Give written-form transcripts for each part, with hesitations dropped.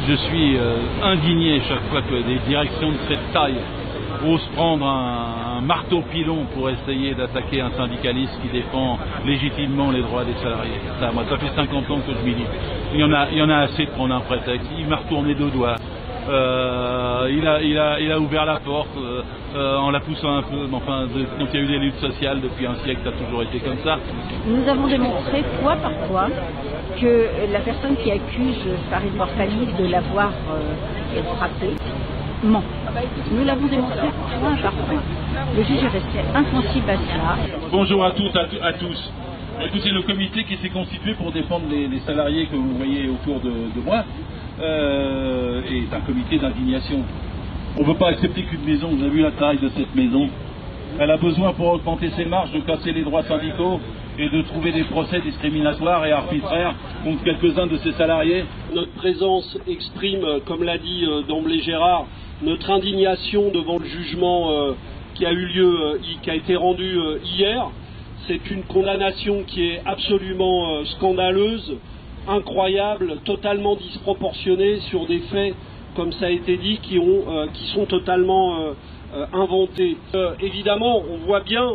Je suis indigné chaque fois que des directions de cette taille osent prendre un marteau pilon pour essayer d'attaquer un syndicaliste qui défend légitimement les droits des salariés. Ça fait 50 ans que je milite. Il y en a assez de prendre un prétexte. Il m'a retourné deux doigts. Il a ouvert la porte en la poussant un peu. Enfin, donc il y a eu des luttes sociales depuis un siècle, ça a toujours été comme ça. Nous avons démontré fois par fois que la personne qui accuse Farid Mortali de l'avoir frappé ment. Nous l'avons démontré point par point. Le juge est resté insensible à cela. Bonjour à toutes, à tous. Écoutez, le comité qui s'est constitué pour défendre les salariés que vous voyez autour de moi est un comité d'indignation. On ne peut pas accepter qu'une maison, vous avez vu la taille de cette maison, elle a besoin pour augmenter ses marges de casser les droits syndicaux et de trouver des procès discriminatoires et arbitraires contre quelques-uns de ses salariés. Notre présence exprime, comme l'a dit d'emblée Gérard, notre indignation devant le jugement qui a eu lieu, qui a été rendu hier. C'est une condamnation qui est absolument scandaleuse, incroyable, totalement disproportionnée sur des faits, comme ça a été dit, qui sont totalement inventés. Évidemment, on voit bien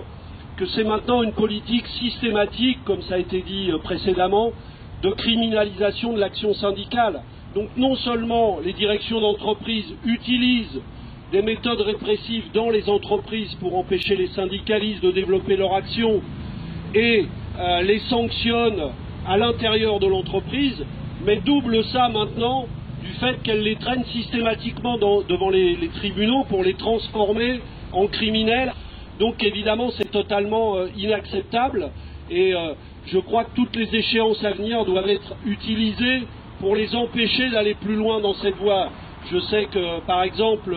que c'est maintenant une politique systématique, comme ça a été dit précédemment, de criminalisation de l'action syndicale. Donc non seulement les directions d'entreprise utilisent des méthodes répressives dans les entreprises pour empêcher les syndicalistes de développer leur action et les sanctionnent à l'intérieur de l'entreprise, mais double ça maintenant du fait qu'elle les traîne systématiquement devant les tribunaux pour les transformer en criminels. Donc évidemment c'est totalement inacceptable et je crois que toutes les échéances à venir doivent être utilisées pour les empêcher d'aller plus loin dans cette voie. Je sais que par exemple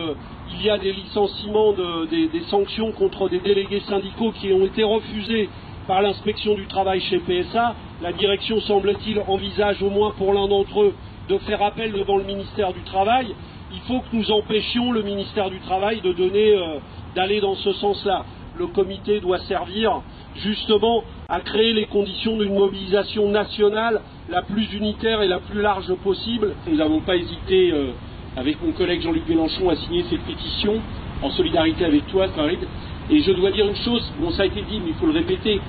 il y a des licenciements, des sanctions contre des délégués syndicaux qui ont été refusés par l'inspection du travail chez PSA. La direction, semble-t-il, envisage au moins pour l'un d'entre eux de faire appel devant le ministère du Travail. Il faut que nous empêchions le ministère du Travail d'aller dans ce sens-là. Le comité doit servir justement à créer les conditions d'une mobilisation nationale la plus unitaire et la plus large possible. Nous n'avons pas hésité, avec mon collègue Jean-Luc Mélenchon, à signer cette pétition en solidarité avec toi, Farid. Et je dois dire une chose, bon ça a été dit mais il faut le répéter,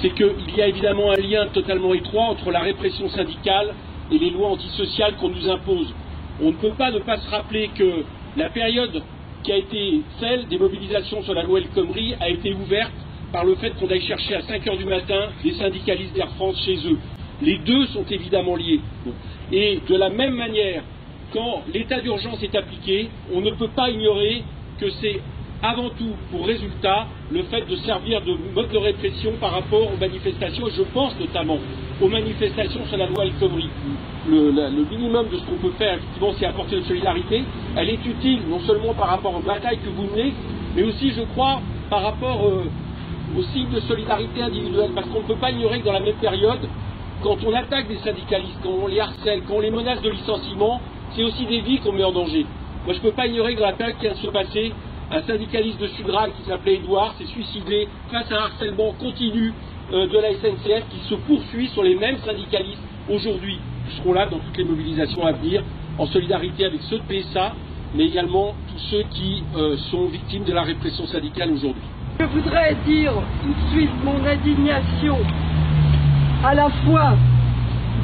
c'est qu'il y a évidemment un lien totalement étroit entre la répression syndicale et les lois antisociales qu'on nous impose. On ne peut pas ne pas se rappeler que la période qui a été celle des mobilisations sur la loi El Khomri a été ouverte par le fait qu'on aille chercher à 5 h du matin des syndicalistes d'Air France chez eux. Les deux sont évidemment liés. Et de la même manière, quand l'état d'urgence est appliqué, on ne peut pas ignorer que c'est avant tout pour résultat le fait de servir de mode de répression par rapport aux manifestations, et je pense notamment aux manifestations sur la loi El Khomri. Le minimum de ce qu'on peut faire, effectivement, c'est apporter une solidarité. Elle est utile non seulement par rapport aux batailles que vous menez, mais aussi, je crois, par rapport aux signes de solidarité individuelle, parce qu'on ne peut pas ignorer que dans la même période, quand on attaque des syndicalistes, quand on les harcèle, quand on les menace de licenciement, c'est aussi des vies qu'on met en danger. Moi, je ne peux pas ignorer que dans la période qui vient de se passer, un syndicaliste de Sudrail qui s'appelait Édouard s'est suicidé face à un harcèlement continu de la SNCF qui se poursuit sur les mêmes syndicalistes aujourd'hui. Nous serons là dans toutes les mobilisations à venir, en solidarité avec ceux de PSA, mais également tous ceux qui sont victimes de la répression syndicale aujourd'hui. Je voudrais dire tout de suite mon indignation à la fois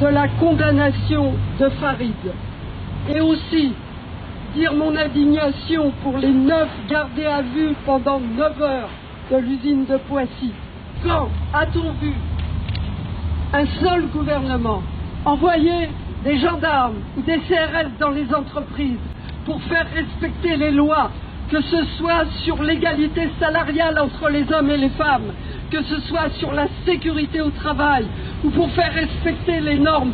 de la condamnation de Farid et aussi dire mon indignation pour les 9 gardés à vue pendant 9 heures de l'usine de Poissy. Quand a-t-on vu un seul gouvernement envoyer des gendarmes ou des CRS dans les entreprises pour faire respecter les lois, que ce soit sur l'égalité salariale entre les hommes et les femmes, que ce soit sur la sécurité au travail ou pour faire respecter les normes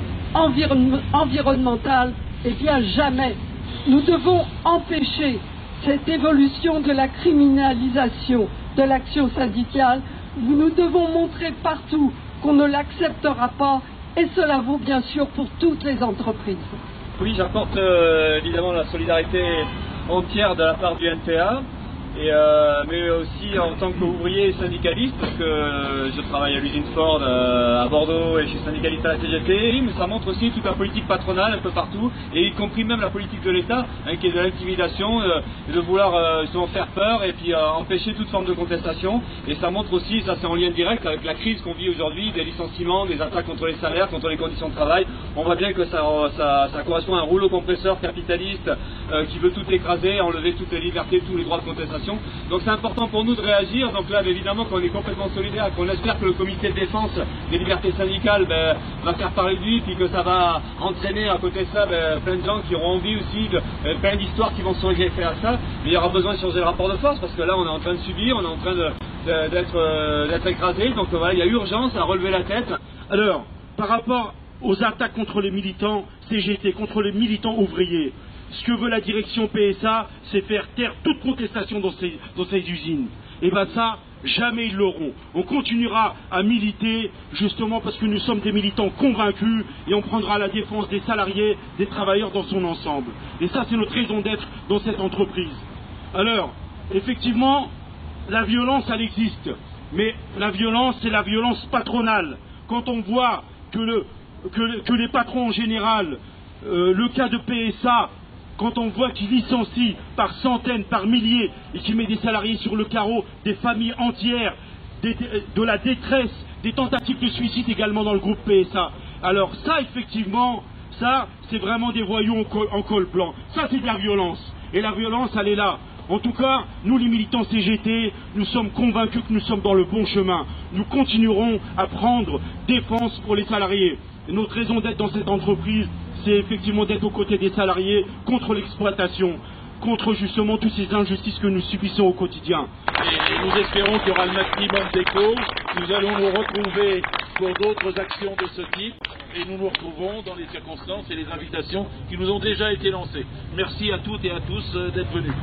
environnementales? Eh bien jamais. Nous devons empêcher cette évolution de la criminalisation de l'action syndicale. Nous devons montrer partout qu'on ne l'acceptera pas, et cela vaut bien sûr pour toutes les entreprises. Oui, j'apporte évidemment la solidarité entière de la part du NPA mais aussi en tant qu'ouvrier et syndicaliste, parce que je travaille à l'usine Ford à Bordeaux et je suis syndicaliste à la CGT. Mais ça montre aussi toute la politique patronale un peu partout, et y compris même la politique de l'État, qui est de l'intimidation, de vouloir justement faire peur et puis empêcher toute forme de contestation. Et ça montre aussi, ça c'est en lien direct avec la crise qu'on vit aujourd'hui, des licenciements, des attaques contre les salaires, contre les conditions de travail. On voit bien que ça correspond à un rouleau compresseur capitaliste qui veut tout écraser, enlever toutes les libertés, tous les droits de contestation. Donc c'est important pour nous de réagir. Donc là, évidemment, qu'on est complètement solidaire, qu'on espère que le comité de défense des libertés syndicales va faire parler de lui, puis que ça va entraîner à côté de ça plein de gens qui auront envie aussi, plein d'histoires qui vont se greffer à ça. Mais il y aura besoin de changer le rapport de force, parce que là, on est en train de subir, on est en train d'être écrasé. Donc voilà, il y a urgence à relever la tête. Alors, par rapport aux attaques contre les militants CGT, contre les militants ouvriers, ce que veut la direction PSA, c'est faire taire toute contestation dans ces usines. Et bien ça, jamais ils l'auront. On continuera à militer, justement parce que nous sommes des militants convaincus, et on prendra la défense des salariés, des travailleurs dans son ensemble. Et ça, c'est notre raison d'être dans cette entreprise. Alors, effectivement, la violence, elle existe. Mais la violence, c'est la violence patronale. Quand on voit que les patrons en général, le cas de PSA, quand on voit qu'ils licencient par centaines, par milliers, et qu'ils mettent des salariés sur le carreau, des familles entières, de la détresse, des tentatives de suicide également dans le groupe PSA. Alors ça, effectivement, ça, c'est vraiment des voyous en col blanc. Ça, c'est de la violence. Et la violence, elle est là. En tout cas, nous les militants CGT, nous sommes convaincus que nous sommes dans le bon chemin. Nous continuerons à prendre défense pour les salariés. Et notre raison d'être dans cette entreprise, c'est effectivement d'être aux côtés des salariés, contre l'exploitation, contre justement toutes ces injustices que nous subissons au quotidien. Et nous espérons qu'il y aura le maximum d'écho. Nous allons nous retrouver pour d'autres actions de ce type, et nous nous retrouvons dans les circonstances et les invitations qui nous ont déjà été lancées. Merci à toutes et à tous d'être venus.